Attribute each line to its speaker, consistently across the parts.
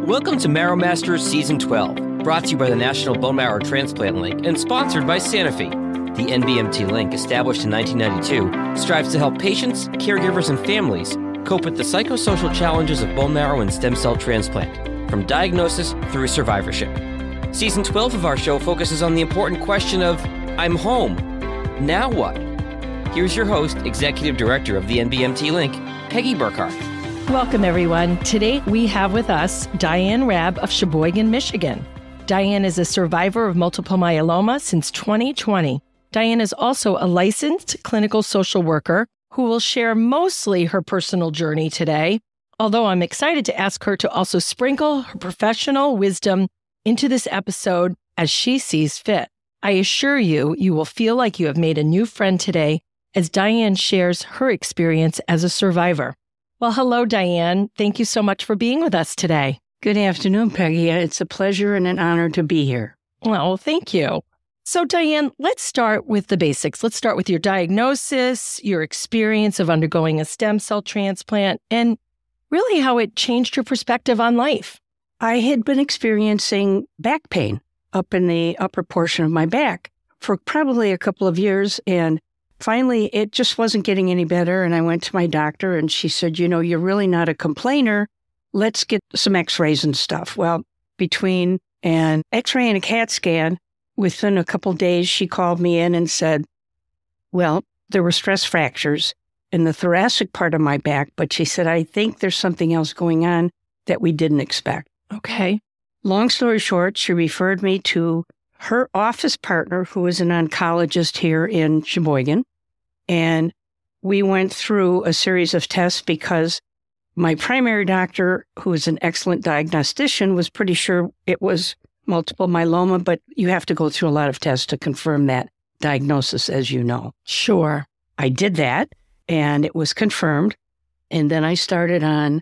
Speaker 1: Welcome to Marrow Masters Season 12, brought to you by the National Bone Marrow Transplant Link and sponsored by Sanofi. The NBMT Link, established in 1992, strives to help patients, caregivers, and families cope with the psychosocial challenges of bone marrow and stem cell transplant, from diagnosis through survivorship. Season 12 of our show focuses on the important question of, I'm home. Now what? Here's your host, Executive Director of the NBMT Link, Peggy Burkhart.
Speaker 2: Welcome, everyone. Today, we have with us Diane Raab of Sheboygan, Michigan. Diane is a survivor of multiple myeloma since 2020. Diane is also a licensed clinical social worker who will share mostly her personal journey today, although I'm excited to ask her to also sprinkle her professional wisdom into this episode as she sees fit. I assure you, you will feel like you have made a new friend today as Diane shares her experience as a survivor. Well, hello, Diane. Thank you so much for being with us today.
Speaker 3: Good afternoon, Peggy. It's a pleasure and an honor to be here.
Speaker 2: Well, thank you. So, Diane, let's start with the basics. Let's start with your diagnosis, your experience of undergoing a stem cell transplant, and really how it changed your perspective on life.
Speaker 3: I had been experiencing back pain up in the upper portion of my back for probably a couple of years, and finally, it just wasn't getting any better, and I went to my doctor, and she said, you're really not a complainer. Let's get some x-rays and stuff. Well, between an x-ray and a CAT scan, within a couple of days, she called me in and said, well, there were stress fractures in the thoracic part of my back, but she said, I think there's something else going on that we didn't expect.
Speaker 2: Okay.
Speaker 3: Long story short, she referred me to her office partner, who is an oncologist here in Sheboygan, and we went through a series of tests because my primary doctor, who is an excellent diagnostician, was pretty sure it was multiple myeloma, but you have to go through a lot of tests to confirm that diagnosis, as you know.
Speaker 2: Sure.
Speaker 3: I did that, and it was confirmed, and then I started on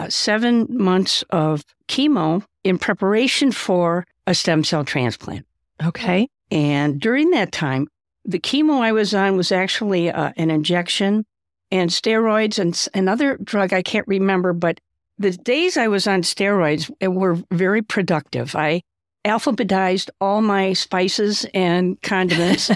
Speaker 3: 7 months of chemo in preparation for a stem cell transplant.
Speaker 2: Okay.
Speaker 3: And during that time, the chemo I was on was actually an injection and steroids and another drug I can't remember, but the days I was on steroids were very productive. I alphabetized all my spices and condiments,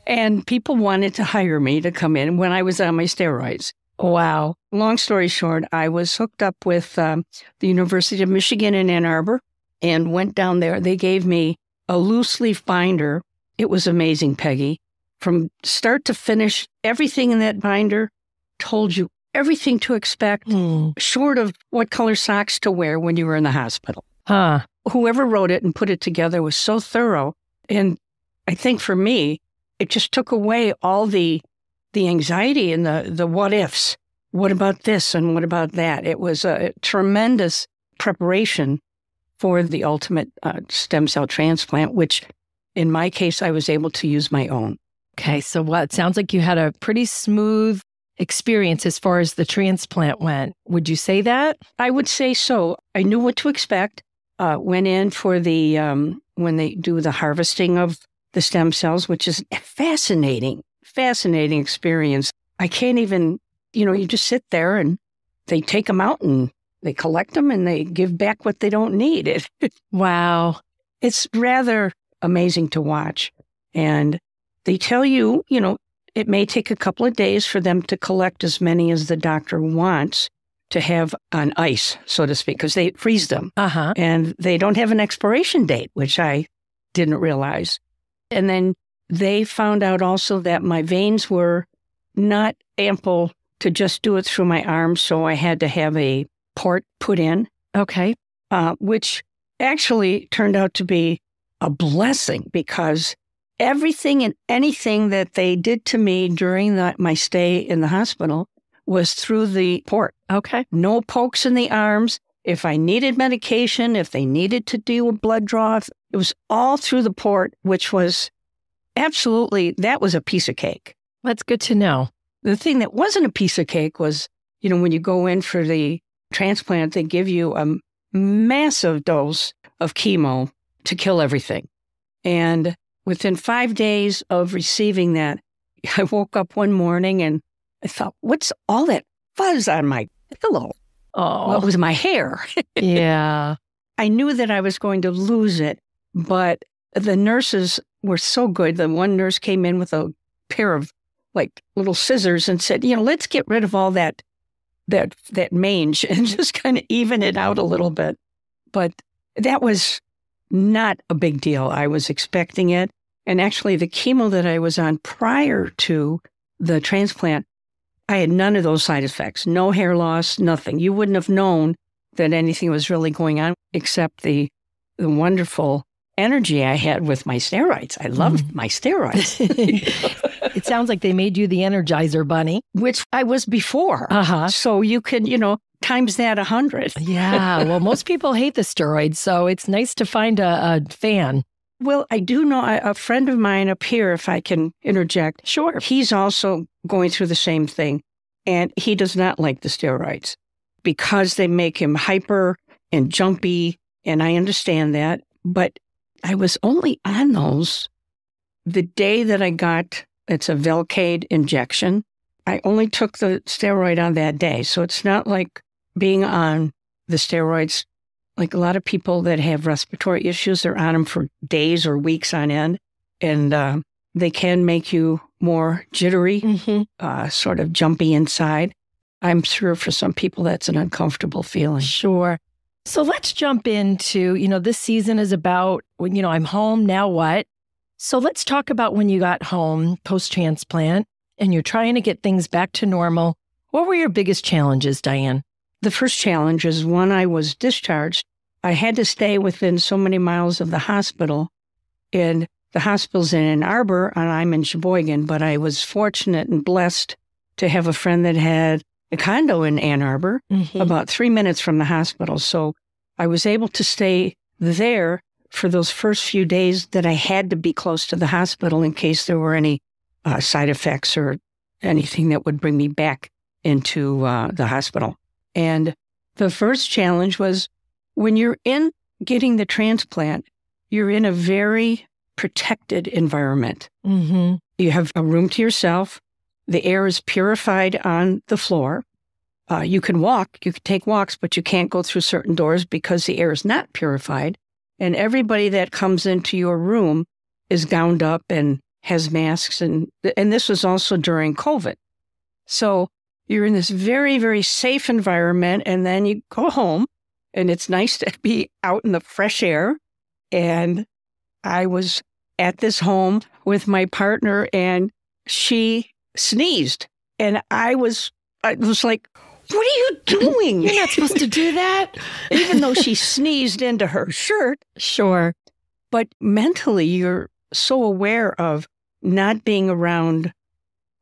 Speaker 3: and people wanted to hire me to come in when I was on my steroids.
Speaker 2: Wow.
Speaker 3: Long story short, I was hooked up with the University of Michigan in Ann Arbor and went down there. They gave me a loose leaf binder. It was amazing, Peggy. From start to finish, everything in that binder told you everything to expect, short of what color socks to wear when you were in the hospital. Whoever wrote it and put it together was so thorough. And I think for me, it just took away all the anxiety and the what ifs. What about this and what about that? It was a tremendous preparation for the ultimate stem cell transplant, which in my case, I was able to use my own.
Speaker 2: Okay, so what? Sounds like you had a pretty smooth experience as far as the transplant went. Would you say that?
Speaker 3: I would say so. I knew what to expect. Went in for the, when they do the harvesting of the stem cells, which is a fascinating experience. I can't even, you just sit there and they take them out and they collect them and they give back what they don't need.
Speaker 2: Wow.
Speaker 3: It's rather amazing to watch. And they tell you, it may take a couple of days for them to collect as many as the doctor wants to have on ice, so to speak, because they freeze them. And they don't have an expiration date, which I didn't realize. And then they found out also that my veins were not ample to just do it through my arms, so I had to have a port put in.
Speaker 2: Okay.
Speaker 3: Which actually turned out to be a blessing because everything and anything that they did to me during my stay in the hospital was through the port.
Speaker 2: Okay.
Speaker 3: No pokes in the arms. If I needed medication, if they needed to do a blood draw, it was all through the port, which was absolutely, that was a piece of cake.
Speaker 2: That's good to know.
Speaker 3: The thing that wasn't a piece of cake was, when you go in for the transplant, they give you a massive dose of chemo to kill everything. And within 5 days of receiving that, I woke up one morning and I thought, what's all that fuzz on my pillow?
Speaker 2: Oh,
Speaker 3: Well, it was my hair.
Speaker 2: yeah.
Speaker 3: I knew that I was going to lose it, but the nurses were so good. The one nurse came in with a pair of like little scissors and said, let's get rid of all that mange and just kind of even it out a little bit. But that was not a big deal. I was expecting it. And actually the chemo that I was on prior to the transplant, I had none of those side effects, no hair loss, nothing. You wouldn't have known that anything was really going on except the wonderful energy I had with my steroids. I loved my steroids.
Speaker 2: It sounds like they made you the Energizer Bunny.
Speaker 3: Which I was before.
Speaker 2: Uh-huh.
Speaker 3: So you could, times that 100.
Speaker 2: Yeah. Well, most people hate the steroids, so it's nice to find a fan.
Speaker 3: Well, I do know a friend of mine up here, if I can interject.
Speaker 2: Sure.
Speaker 3: He's also going through the same thing, and he does not like the steroids because they make him hyper and jumpy, and I understand that. But I was only on those the day that I got, it's a Velcade injection. I only took the steroid on that day. So it's not like being on the steroids. Like a lot of people that have respiratory issues, they're on them for days or weeks on end. And they can make you more jittery, sort of jumpy inside. I'm sure for some people that's an uncomfortable feeling.
Speaker 2: Sure. So let's jump into, this season is about, I'm home, now what? So let's talk about when you got home post-transplant and you're trying to get things back to normal. What were your biggest challenges, Diane?
Speaker 3: The first challenge is when I was discharged, I had to stay within so many miles of the hospital. And the hospital's in Ann Arbor and I'm in Sheboygan, but I was fortunate and blessed to have a friend that had a condo in Ann Arbor, about 3 minutes from the hospital. So I was able to stay there for those first few days that I had to be close to the hospital in case there were any side effects or anything that would bring me back into the hospital. And the first challenge was when you're in getting the transplant, you're in a very protected environment. You have a room to yourself. The air is purified on the floor. You can take walks, but you can't go through certain doors because the air is not purified. And everybody that comes into your room is gowned up and has masks. And this was also during COVID. So you're in this very, very safe environment. And then you go home and it's nice to be out in the fresh air. And I was at this home with my partner and she sneezed. And I was like, what are you doing?
Speaker 2: You're not supposed to do that.
Speaker 3: Even though she sneezed into her shirt.
Speaker 2: Sure.
Speaker 3: But mentally, you're so aware of not being around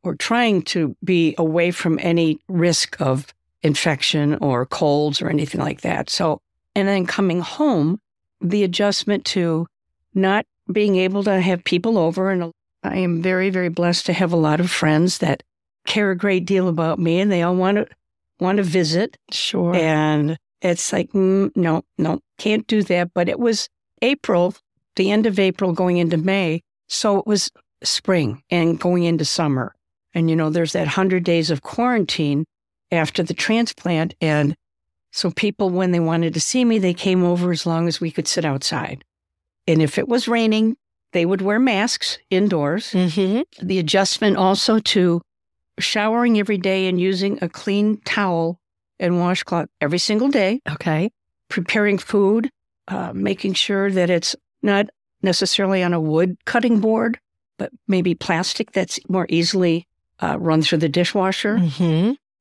Speaker 3: or trying to be away from any risk of infection or colds or anything like that. So, and then coming home, the adjustment to not being able to have people over. And I am very, very blessed to have a lot of friends that care a great deal about me and they all want to visit.
Speaker 2: Sure.
Speaker 3: And it's like, no, can't do that. But it was April, the end of April going into May. So it was spring and going into summer. And, there's that 100 days of quarantine after the transplant. And so people, when they wanted to see me, they came over as long as we could sit outside. And if it was raining, they would wear masks indoors. The adjustment also to showering every day and using a clean towel and washcloth every single day.
Speaker 2: Okay.
Speaker 3: Preparing food, making sure that it's not necessarily on a wood cutting board, but maybe plastic that's more easily run through the dishwasher.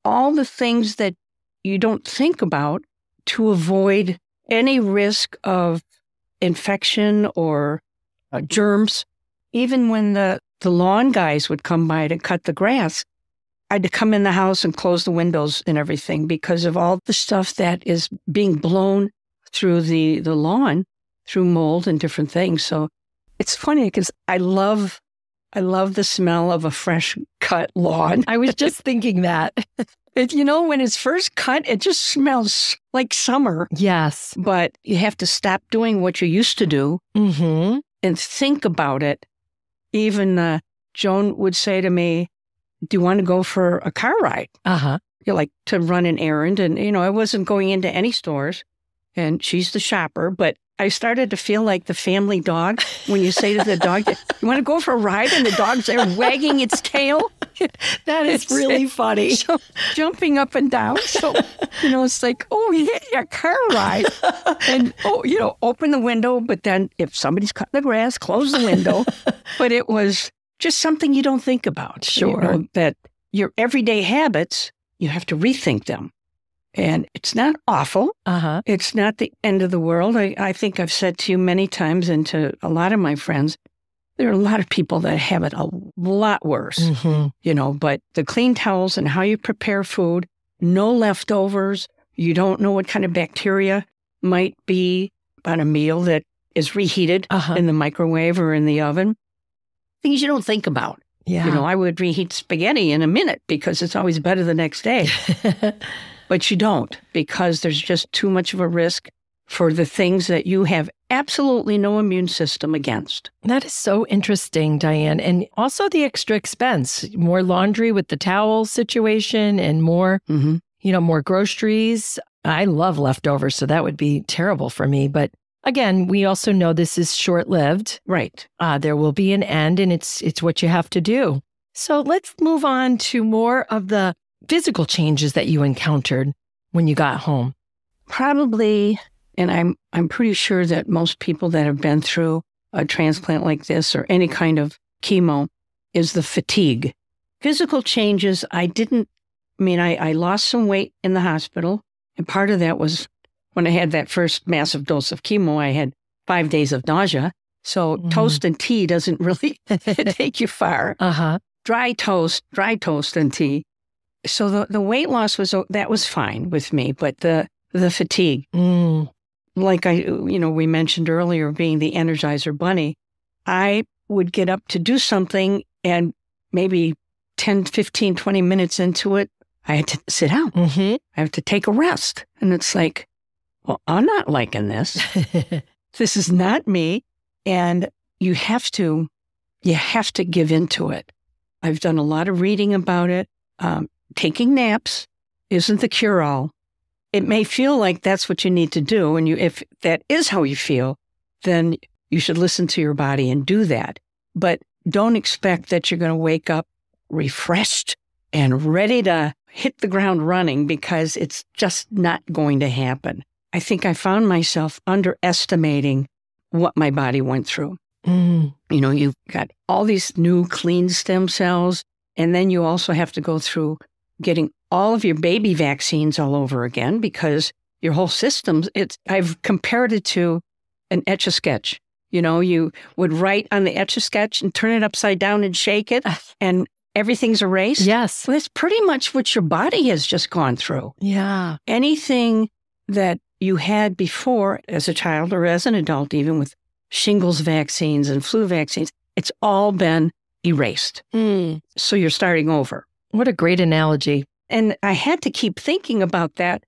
Speaker 3: All the things that you don't think about to avoid any risk of infection or germs. Even when the lawn guys would come by to cut the grass, I had to come in the house and close the windows and everything because of all the stuff that is being blown through the lawn, through mold and different things. So it's funny because I love the smell of a fresh cut lawn.
Speaker 2: I was just thinking that.
Speaker 3: When it's first cut, it just smells like summer.
Speaker 2: Yes.
Speaker 3: But you have to stop doing what you used to do and think about it. Even Joan would say to me, do you want to go for a car ride? like to run an errand. And, I wasn't going into any stores, and she's the shopper. But I started to feel like the family dog when you say to the dog, you want to go for a ride? And the dog's there wagging its tail.
Speaker 2: That is really funny.
Speaker 3: So jumping up and down. So, it's like, oh, you get your car ride. And, open the window. But then if somebody's cutting the grass, close the window. But it was just something you don't think about.
Speaker 2: Sure.
Speaker 3: That your everyday habits, you have to rethink them. And it's not awful. It's not the end of the world. I think I've said to you many times and to a lot of my friends, there are a lot of people that have it a lot worse, but the clean towels and how you prepare food, no leftovers. You don't know what kind of bacteria might be on a meal that is reheated in the microwave or in the oven. Things you don't think about.
Speaker 2: Yeah.
Speaker 3: I would reheat spaghetti in a minute because it's always better the next day. But you don't, because there's just too much of a risk for the things that you have absolutely no immune system against.
Speaker 2: That is so interesting, Diane. And also the extra expense, more laundry with the towel situation and more, more groceries. I love leftovers, so that would be terrible for me. But again, we also know this is short-lived.
Speaker 3: Right.
Speaker 2: There will be an end, and it's what you have to do. So let's move on to more of the physical changes that you encountered when you got home.
Speaker 3: Probably, and I'm pretty sure that most people that have been through a transplant like this or any kind of chemo is the fatigue. Physical changes, I lost some weight in the hospital, and part of that was when I had that first massive dose of chemo, I had 5 days of nausea. So toast and tea doesn't really take you far. Dry toast and tea. So the weight loss was fine with me, but the fatigue, like we mentioned earlier, being the Energizer Bunny, I would get up to do something and maybe 10, 15, 20 minutes into it, I had to sit down. I have to take a rest. And it's like, well, I'm not liking this. This is not me. And you have to give into it. I've done a lot of reading about it. Taking naps isn't the cure-all. It may feel like that's what you need to do, and if that is how you feel, then you should listen to your body and do that. But don't expect that you're going to wake up refreshed and ready to hit the ground running, because it's just not going to happen. I think I found myself underestimating what my body went through. You've got all these new clean stem cells, and then you also have to go through getting all of your baby vaccines all over again, because your whole system, I've compared it to an Etch-a-Sketch. You would write on the Etch-a-Sketch and turn it upside down and shake it, and everything's erased.
Speaker 2: Yes.
Speaker 3: Well, that's pretty much what your body has just gone through.
Speaker 2: Yeah.
Speaker 3: Anything that you had before as a child or as an adult, even with shingles vaccines and flu vaccines, it's all been erased. So you're starting over.
Speaker 2: What a great analogy.
Speaker 3: And I had to keep thinking about that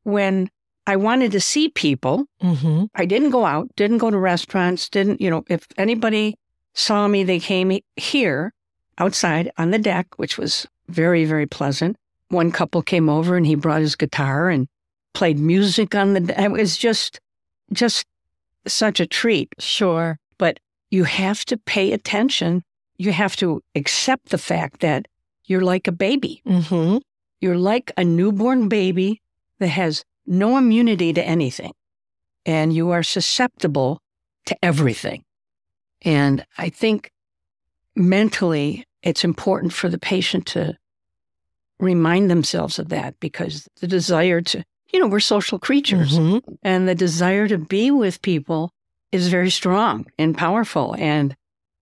Speaker 3: when I wanted to see people. I didn't go out, didn't go to restaurants, if anybody saw me, they came here outside on the deck, which was very, very pleasant. One couple came over and he brought his guitar and played music on the deck. It was just such a treat.
Speaker 2: Sure.
Speaker 3: But you have to pay attention. You have to accept the fact that you're like a baby. You're like a newborn baby that has no immunity to anything. And you are susceptible to everything. And I think mentally, it's important for the patient to remind themselves of that, because the desire to, we're social creatures, and the desire to be with people is very strong and powerful. And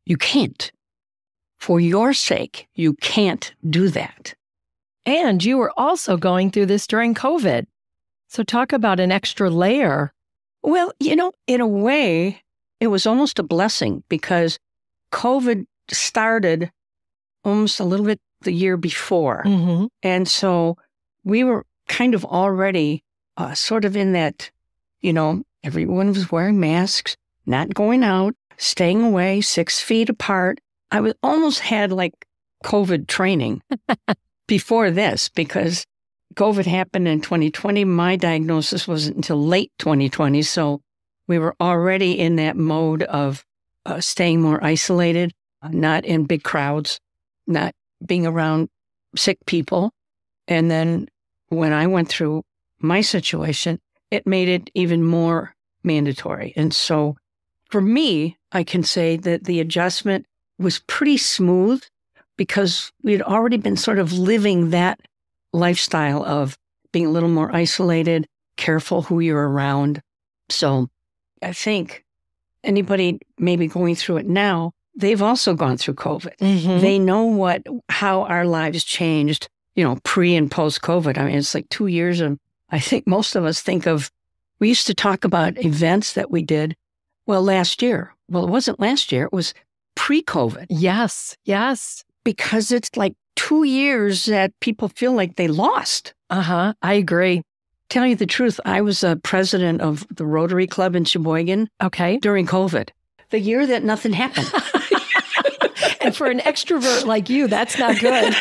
Speaker 3: you can't. For your sake, you can't do that.
Speaker 2: And you were also going through this during COVID. So talk about an extra layer.
Speaker 3: Well, in a way, it was almost a blessing, because COVID started almost a little bit the year before. And so we were kind of already sort of in that, everyone was wearing masks, not going out, staying away 6 feet apart. I almost had like COVID training before this, because COVID happened in 2020. My diagnosis wasn't until late 2020. So we were already in that mode of staying more isolated, not in big crowds, not being around sick people. And then when I went through my situation, it made it even more mandatory. And so for me, I can say that the adjustment was pretty smooth because we had already been sort of living that lifestyle of being a little more isolated, careful who you're around. So I think anybody maybe going through it now, they've also gone through COVID.
Speaker 2: Mm-hmm.
Speaker 3: They know how our lives changed, pre and post COVID. I mean, it's like 2 years. And I think most of us we used to talk about events that we did, last year. Well, it wasn't last year. It was pre-COVID.
Speaker 2: Yes.
Speaker 3: Because it's like 2 years that people feel like they lost.
Speaker 2: I agree.
Speaker 3: Tell you the truth, I was a president of the Rotary Club in Sheboygan.
Speaker 2: Okay.
Speaker 3: During COVID, the year that nothing happened.
Speaker 2: And for an extrovert like you, that's not good.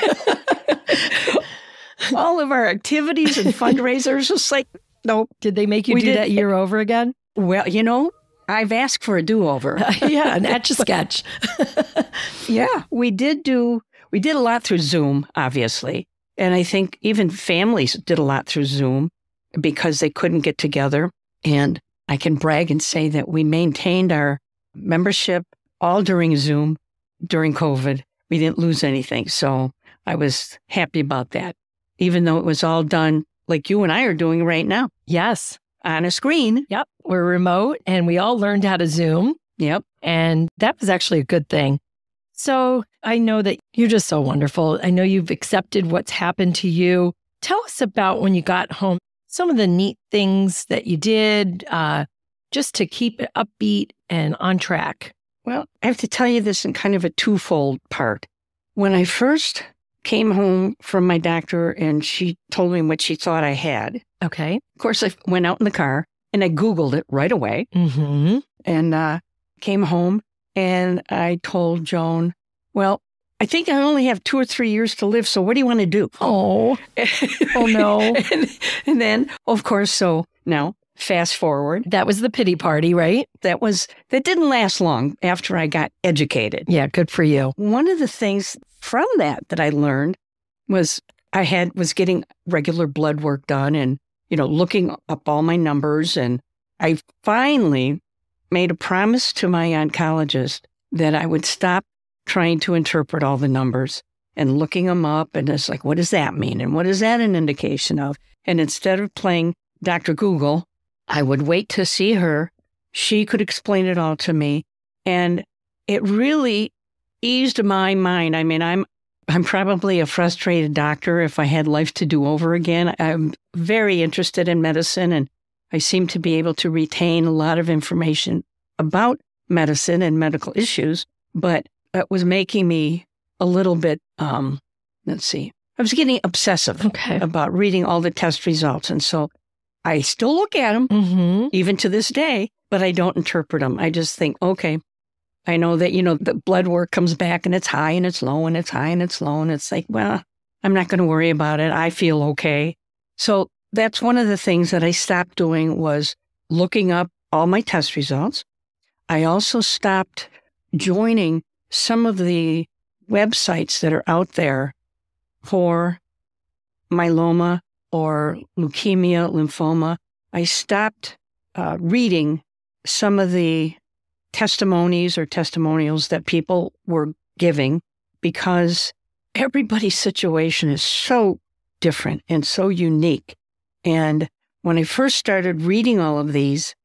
Speaker 3: All of our activities and fundraisers, just like, nope.
Speaker 2: Did they make you do that year over again?
Speaker 3: Well, I've asked for a do-over.
Speaker 2: Yeah, an Etch-a-Sketch.
Speaker 3: Yeah, we did a lot through Zoom, obviously. And I think even families did a lot through Zoom because they couldn't get together. And I can brag and say that we maintained our membership all during Zoom, during COVID. We didn't lose anything. So I was happy about that, even though it was all done like you and I are doing right now.
Speaker 2: Yes.
Speaker 3: On a screen.
Speaker 2: Yep. We're remote and we all learned how to Zoom.
Speaker 3: Yep.
Speaker 2: And that was actually a good thing. So I know that you're just so wonderful. I know you've accepted what's happened to you. Tell us about when you got home, some of the neat things that you did just to keep it upbeat and on track.
Speaker 3: Well, I have to tell you this in kind of a twofold part. When I first came home from my doctor and she told me what she thought I had.
Speaker 2: Okay.
Speaker 3: Of course, I went out in the car and I Googled it right away.
Speaker 2: Mm-hmm.
Speaker 3: And came home and I told Joan, well, I think I only have 2 or 3 years to live. So what do you want to do?
Speaker 2: Oh, oh no.
Speaker 3: and then, of course, so now fast forward.
Speaker 2: That was the pity party, right?
Speaker 3: That didn't last long after I got educated.
Speaker 2: Yeah, good for you.
Speaker 3: One of the things from that I learned was was getting regular blood work done and, looking up all my numbers. And I finally made a promise to my oncologist that I would stop trying to interpret all the numbers and looking them up. And it's like, what does that mean? And what is that an indication of? And instead of playing Dr. Google, I would wait to see her. She could explain it all to me. And it really eased my mind. I mean, I'm probably a frustrated doctor if I had life to do over again. I'm very interested in medicine, and I seem to be able to retain a lot of information about medicine and medical issues, but it was making me a little bit, I was getting obsessive about reading all the test results. And so I still look at them, even to this day, but I don't interpret them. I just think, okay, I know that, the blood work comes back and it's high and it's low and it's high and it's low. And it's like, well, I'm not going to worry about it. I feel okay. So that's one of the things that I stopped doing was looking up all my test results. I also stopped joining some of the websites that are out there for myeloma or leukemia, lymphoma. I stopped reading some of the testimonies or testimonials that people were giving because everybody's situation is so different and so unique. And when I first started reading all of these,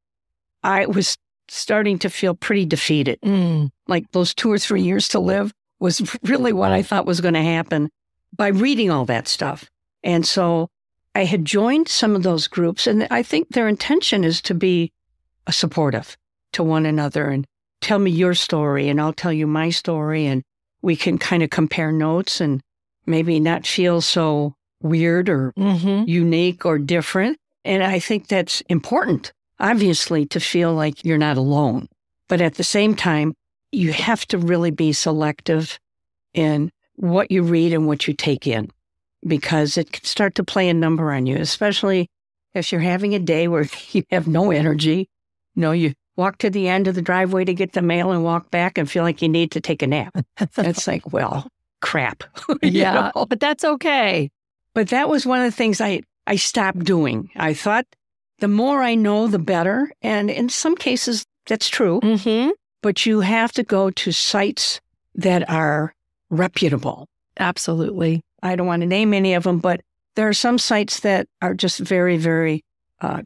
Speaker 3: I was starting to feel pretty defeated. Like those 2 or 3 years to live was really what I thought was going to happen by reading all that stuff. And so I had joined some of those groups, and I think their intention is to be supportive to one another and tell me your story and I'll tell you my story, and we can kind of compare notes and maybe not feel so weird or unique or different. And I think that's important, obviously, to feel like you're not alone. But at the same time, you have to really be selective in what you read and what you take in, because it can start to play a number on you, especially if you're having a day where you have no energy. You walk to the end of the driveway to get the mail and walk back and feel like you need to take a nap. It's like, well, crap.
Speaker 2: Yeah, but that's okay.
Speaker 3: But that was one of the things I stopped doing. I thought the more I know, the better. And in some cases, that's true.
Speaker 2: Mm-hmm.
Speaker 3: But you have to go to sites that are reputable.
Speaker 2: Absolutely.
Speaker 3: I don't want to name any of them, but there are some sites that are just very, very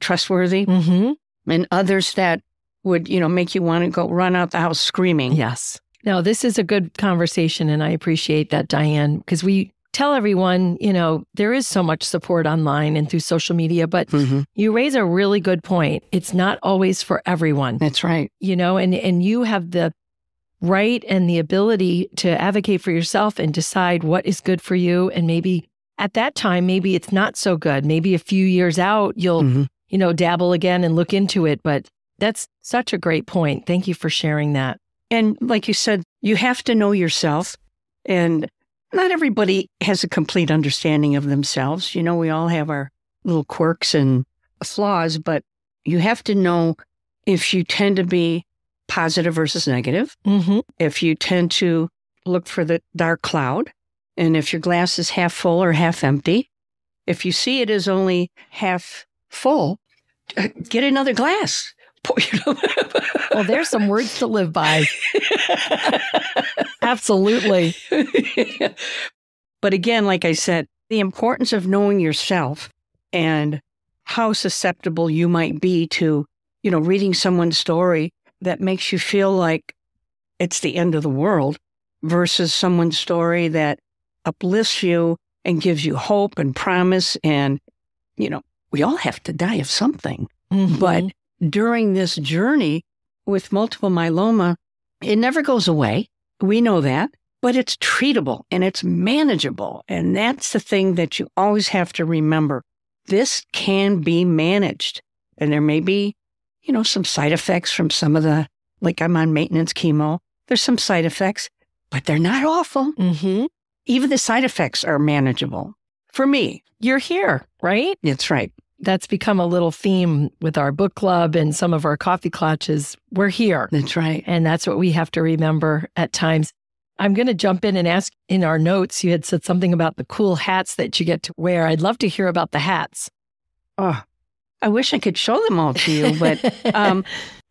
Speaker 3: trustworthy,
Speaker 2: Mm-hmm.
Speaker 3: and others that would, make you want to go run out the house screaming.
Speaker 2: Yes. Now, this is a good conversation, and I appreciate that, Diane, because we tell everyone, there is so much support online and through social media, but you raise a really good point. It's not always for everyone.
Speaker 3: That's right.
Speaker 2: And you have the right and the ability to advocate for yourself and decide what is good for you. And maybe at that time, maybe it's not so good. Maybe a few years out, you'll, dabble again and look into it. But that's such a great point. Thank you for sharing that.
Speaker 3: And like you said, you have to know yourself. And not everybody has a complete understanding of themselves. We all have our little quirks and flaws, but you have to know if you tend to be positive versus negative, if you tend to look for the dark cloud, and if your glass is half full or half empty. If you see it as only half full, get another glass.
Speaker 2: Well, there's some words to live by. Absolutely.
Speaker 3: But again, like I said, the importance of knowing yourself and how susceptible you might be to, reading someone's story that makes you feel like it's the end of the world versus someone's story that uplifts you and gives you hope and promise. And, we all have to die of something. But during this journey with multiple myeloma, it never goes away. We know that, but it's treatable and it's manageable. And that's the thing that you always have to remember. This can be managed. And there may be, some side effects from some of the, like I'm on maintenance chemo. There's some side effects, but they're not awful. Even the side effects are manageable. For me.
Speaker 2: You're here, right?
Speaker 3: That's right.
Speaker 2: That's become a little theme with our book club and some of our coffee clutches. We're here.
Speaker 3: That's right.
Speaker 2: And that's what we have to remember at times. I'm going to jump in and ask, in our notes, you had said something about the cool hats that you get to wear. I'd love to hear about the hats.
Speaker 3: Oh, I wish I could show them all to you, but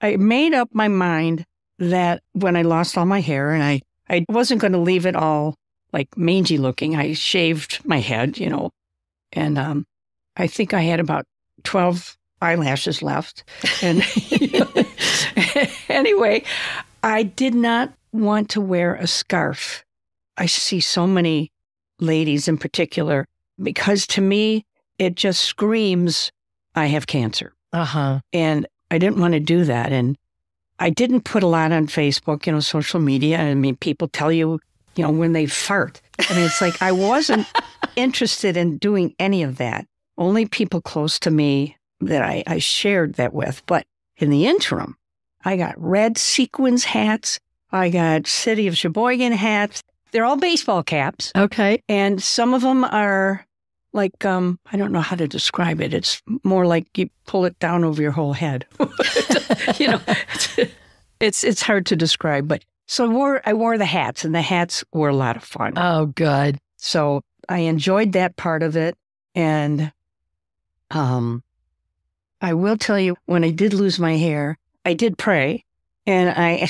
Speaker 3: I made up my mind that when I lost all my hair, and I wasn't going to leave it all like mangy looking. I shaved my head, and I think I had about 12 eyelashes left. And anyway, I did not want to wear a scarf. I see so many ladies in particular, because to me, it just screams, I have cancer. And I didn't want to do that. And I didn't put a lot on Facebook, social media. I mean, people tell you, when they fart. I mean, it's like I wasn't interested in doing any of that. Only people close to me that I shared that with. But in the interim, I got red sequins hats. I got City of Sheboygan hats. They're all baseball caps.
Speaker 2: Okay. And
Speaker 3: some of them are like, I don't know how to describe it. It's more like you pull it down over your whole head. It's hard to describe. But so I wore the hats, and the hats were a lot of fun.
Speaker 2: Oh, good.
Speaker 3: So I enjoyed that part of it. And I will tell you, when I did lose my hair, I did pray, and I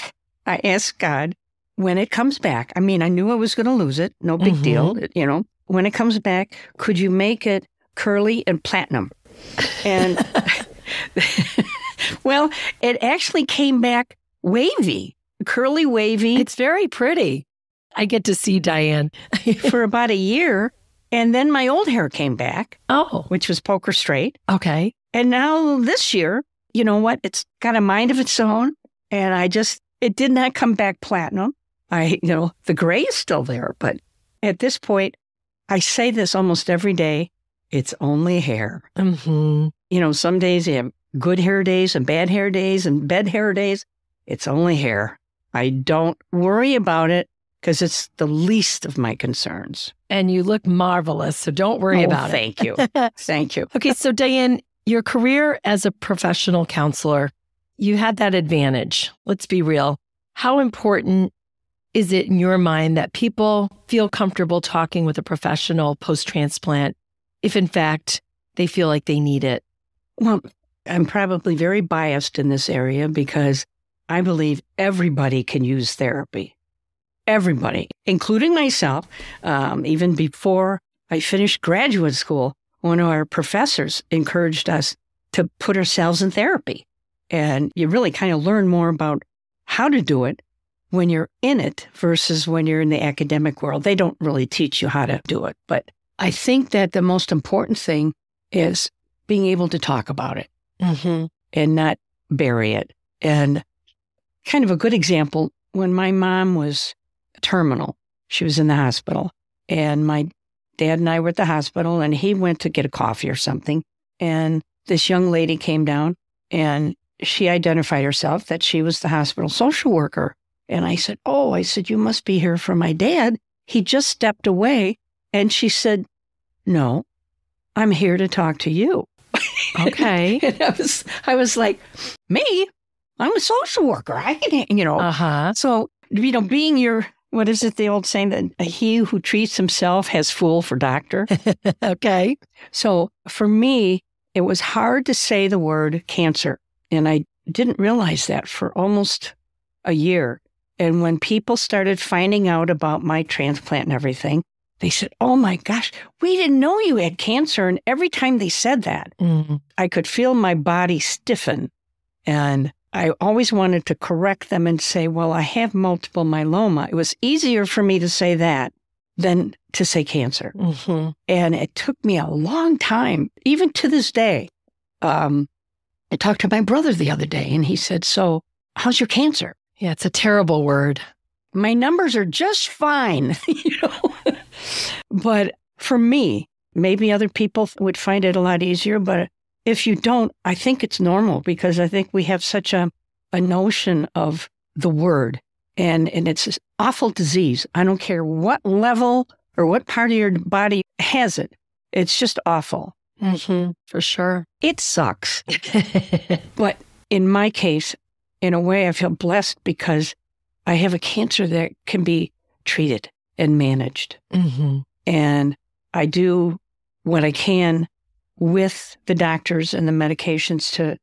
Speaker 3: asked God, when it comes back, I mean, I knew I was going to lose it. No big deal. When it comes back, could you make it curly and platinum? And well, it actually came back wavy, curly wavy.
Speaker 2: It's very pretty. I get to see Diane
Speaker 3: for about a year. And then my old hair came back.
Speaker 2: Oh.
Speaker 3: Which was poker straight.
Speaker 2: Okay.
Speaker 3: And now this year, you know what? It's got a mind of its own. And it did not come back platinum. The gray is still there. But at this point, I say this almost every day. It's only hair. Some days you have good hair days and bad hair days and bad hair days. It's only hair. I don't worry about it because it's the least of my concerns.
Speaker 2: And you look marvelous, so don't worry about
Speaker 3: Thank
Speaker 2: it.
Speaker 3: you. Thank you.
Speaker 2: Okay, so Diane, your career as a professional counselor, you had that advantage. Let's be real. How important is it in your mind that people feel comfortable talking with a professional post-transplant if, in fact, they feel like they need it?
Speaker 3: Well, I'm probably very biased in this area because I believe everybody can use therapy. Everybody, including myself. Even before I finished graduate school, one of our professors encouraged us to put ourselves in therapy. And you really kind of learn more about how to do it when you're in it versus when you're in the academic world. They don't really teach you how to do it. But I think that the most important thing is being able to talk about it and not bury it. And kind of a good example, when my mom was terminal, she was in the hospital, and my dad and I were at the hospital, and he went to get a coffee or something. And this young lady came down, and she identified herself that she was the hospital social worker. And I said, you must be here for my dad. He just stepped away. And she said, no, I'm here to talk to you.
Speaker 2: Okay.
Speaker 3: And I was like, me? I'm a social worker. I can, So, being what is it, the old saying that he who treats himself has fool for doctor?
Speaker 2: Okay.
Speaker 3: So for me, it was hard to say the word cancer. And I didn't realize that for almost a year. And when people started finding out about my transplant and everything, they said, oh my gosh, we didn't know you had cancer. And every time they said that, I could feel my body stiffen. And I always wanted to correct them and say, well, I have multiple myeloma. It was easier for me to say that than to say cancer. And it took me a long time, even to this day. I talked to my brother the other day, and he said, so how's your cancer?
Speaker 2: Yeah, it's a terrible word.
Speaker 3: My numbers are just fine, But for me, maybe other people would find it a lot easier, but if you don't, I think it's normal because I think we have such a notion of the word, and it's an awful disease. I don't care what level or what part of your body has it. It's just awful.
Speaker 2: For sure.
Speaker 3: It sucks. But in my case, in a way, I feel blessed because I have a cancer that can be treated and managed. And I do what I can with the doctors and the medications to,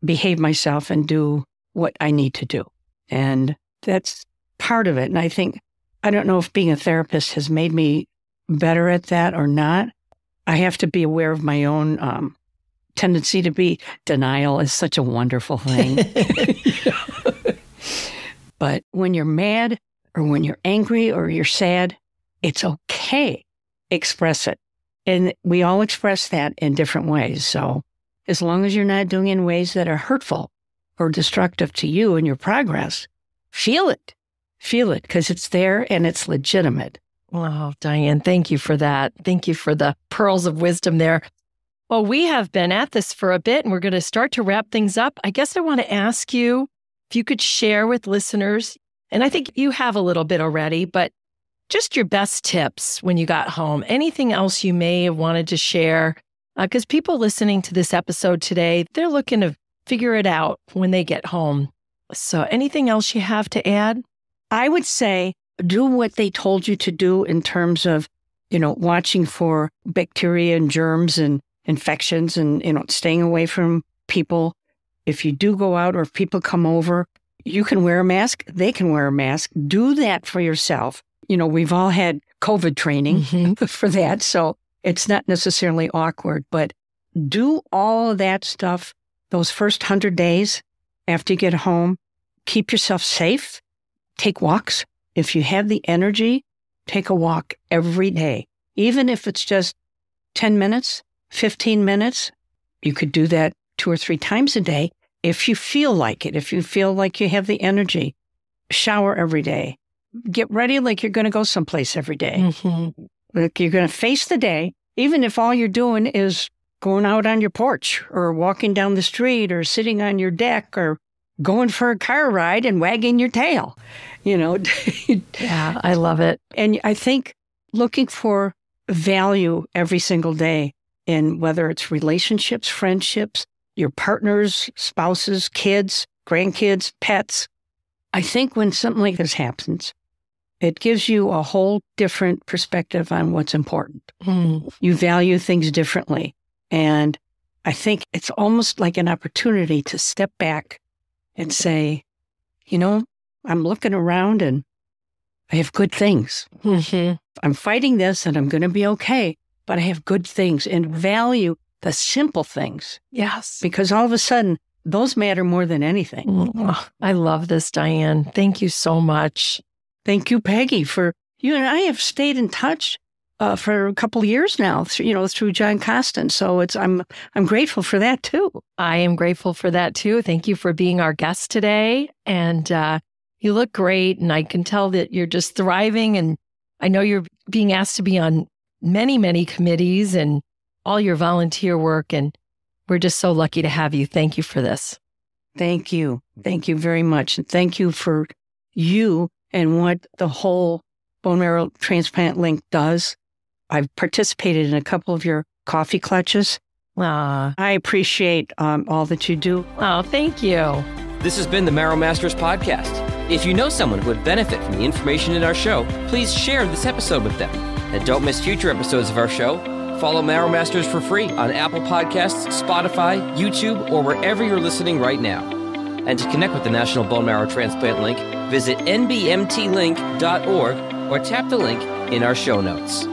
Speaker 3: behave myself and do what I need to do. And that's part of it. And I don't know if being a therapist has made me better at that or not. I have to be aware of my own tendency to be. Denial is such a wonderful thing. But when you're mad or when you're angry or you're sad, it's okay. Express it. And we all express that in different ways. So as long as you're not doing it in ways that are hurtful or destructive to you and your progress, feel it. Feel it because it's there and it's legitimate.
Speaker 2: Wow, Diane, thank you for that. Thank you for the pearls of wisdom there. Well, we have been at this for a bit and we're going to start to wrap things up. I guess I want to ask you if you could share with listeners, and I think you have a little bit already, but just your best tips when you got home. Anything else you may have wanted to share? Because people listening to this episode today, they're looking to figure it out when they get home. So anything else you have to add?
Speaker 3: I would say do what they told you to do in terms of, watching for bacteria and germs and infections and, staying away from people. If you do go out or if people come over, you can wear a mask. They can wear a mask. Do that for yourself. We've all had COVID training for that, so it's not necessarily awkward, but do all of that stuff those first 100 days after you get home. Keep yourself safe. Take walks. If you have the energy, take a walk every day. Even if it's just 10 minutes, 15 minutes, you could do that 2 or 3 times a day if you feel like it, if you feel like you have the energy. Shower every day. Get ready like you're going to go someplace every day. Like you're going to face the day, even if all you're doing is going out on your porch or walking down the street or sitting on your deck or going for a car ride and wagging your tail, you know.
Speaker 2: Yeah, I love it.
Speaker 3: And I think looking for value every single day in whether it's relationships, friendships, your partners, spouses, kids, grandkids, pets. I think when something like this happens, it gives you a whole different perspective on what's important. You value things differently. And I think it's almost like an opportunity to step back and say, you know, I'm looking around and I have good things. I'm fighting this and I'm going to be okay, but I have good things, and value the simple things.
Speaker 2: Yes.
Speaker 3: Because all of a sudden, those matter more than anything.
Speaker 2: I love this, Diane. Thank you so much.
Speaker 3: Thank you, Peggy, for you and I have stayed in touch for a couple of years now, through John Costin. So I'm grateful for that too.
Speaker 2: I am grateful for that too. Thank you for being our guest today. And you look great, and I can tell that you're just thriving. And I know you're being asked to be on many, many committees and all your volunteer work. And we're just so lucky to have you. Thank you for this.
Speaker 3: Thank you. Thank you very much. And thank you for you and what the whole Bone Marrow Transplant Link does. I've participated in a couple of your coffee clutches. I appreciate all that you do.
Speaker 2: Oh, thank you.
Speaker 1: This has been the Marrow Masters Podcast. If you know someone who would benefit from the information in our show, please share this episode with them. And don't miss future episodes of our show. Follow Marrow Masters for free on Apple Podcasts, Spotify, YouTube, or wherever you're listening right now. And to connect with the National Bone Marrow Transplant Link, visit nbmtlink.org or tap the link in our show notes.